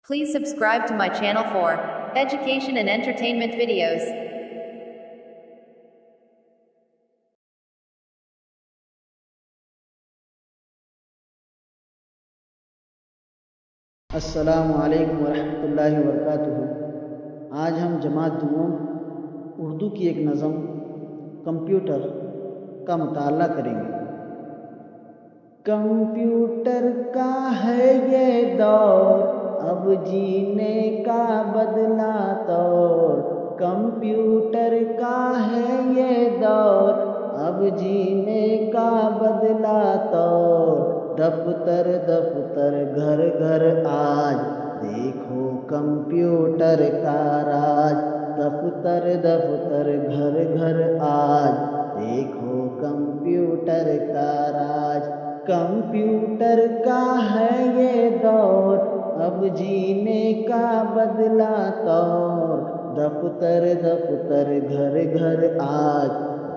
Please subscribe to my channel for education and entertainment videos. السلام علیکم ورحمۃ اللہ وبرکاتہ۔ آج ہم جماعت دوم اردو کی ایک نظم کمپیوٹر کا مطالعہ کریں گے۔ کمپیوٹر کا ہے یہ دور، اب جینے کا بدلا طور۔ کمپیوٹر کا ہے یہ دور، اب جینے کا بدلا طور۔ دفتر دفتر گھر گھر آج، دیکھو کمپیوٹر کا راج۔ دفتر دفتر گھر گھر آج، دیکھو کمپیوٹر کا راج۔ کمپیوٹر کا ہے یہ دور، اب جینے کا بدلا طور۔ دفتر دفتر گھر گھر آج،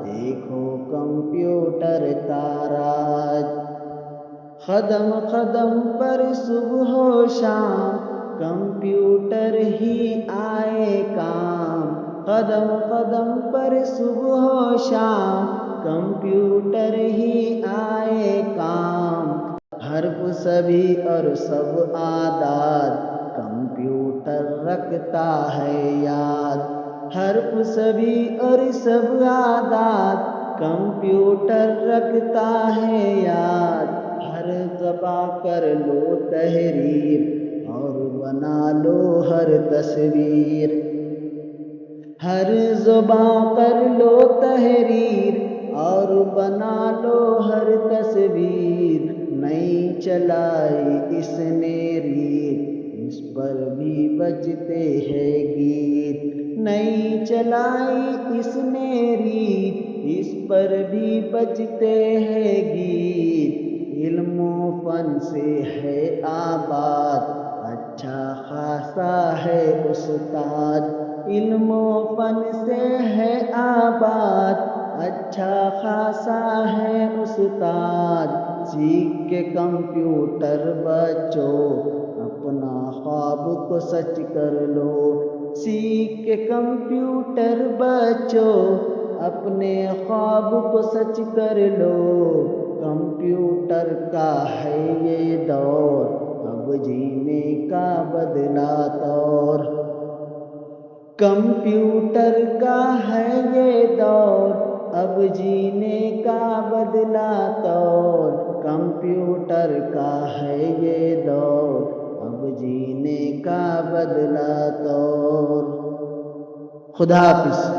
دیکھو کمپیوٹر کا راج۔ قدم قدم پر صبح و شام، کمپیوٹر ہی آئے کام۔ قدم قدم پر صبح و شام، کمپیوٹر ہی آئے کام۔ حرف سبھی اور سب اعداد، کمپیوٹر رکھتا ہے یاد۔ حرف سبھی اور سب اعداد، کمپیوٹر رکھتا ہے یاد۔ ہر زباں کر لو تحریر، اور بنا لو ہر تصویر۔ ہر زباں کر لو تحریر، اور بنا لو ہر تصویر۔ نہیں چلائی اس نے ریت، اس پر بھی بجتے ہیں گیت۔ نہیں چلائی اس نے ریت، اس پر بھی بجتے ہیں گیت۔ علم و فن سے ہے آباد، اچھا خاصا ہے استاد۔ علم و فن سے ہے آباد، اچھا خاصا ہے استاد۔ سیکھ کے کمپیوٹر بچو، اپنا خواب کو سچ کر لو۔ سیکھ کے کمپیوٹر بچو، اپنے خواب کو سچ کر لو۔ کمپیوٹر کا ہے یہ دور، اب جینے کا بدلا طور۔ کمپیوٹر کا ہے یہ دور، اب جینے کا بدلا طور۔ کمپیوٹر کا ہے یہ دور، اب جینے کا بدلا طور۔ خدا حافظ۔